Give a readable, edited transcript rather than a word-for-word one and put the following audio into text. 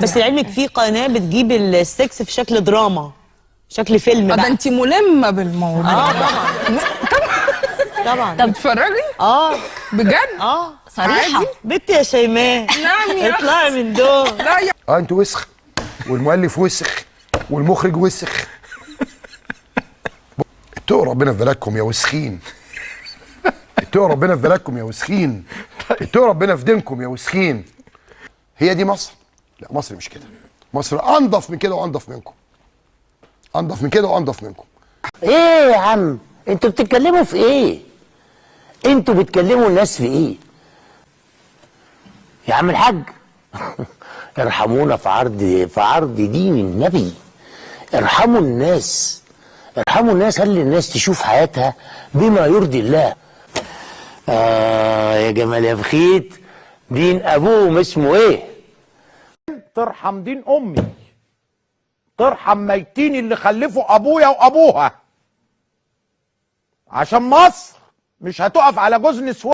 بس لعلمك في قناه بتجيب السكس في شكل دراما، شكل فيلم ده بقى. انت ملمه بالموضوع. طبعا طبعا. طب تتفرجي؟ بجد؟ صريحه. عادي؟ بنتي يا شيماء نعم يا اطلعي من دول. لا يا انت وسخ والمؤلف وسخ والمخرج وسخ. اتقوا ربنا في بلدكم يا وسخين. اتقوا ربنا في بلدكم يا وسخين. اتقوا ربنا في دينكم يا وسخين. هي دي مصر؟ لا مصر مش كده. مصر انضف من كده وانضف منكم. انضف من كده وانضف منكم. ايه يا عم انتوا بتتكلموا في ايه؟ انتوا بتكلموا الناس في ايه؟ يا عم الحاج ارحمونا في عرض دين النبي. ارحموا الناس، ارحموا الناس، خلي الناس تشوف حياتها بما يرضي الله. يا جمال يا بخيت، دين ابوهم اسمه ايه؟ ترحم دين امي، ترحم ميتين اللي خلفوا ابويا وابوها، عشان مصر مش هتقف على جزن سوى.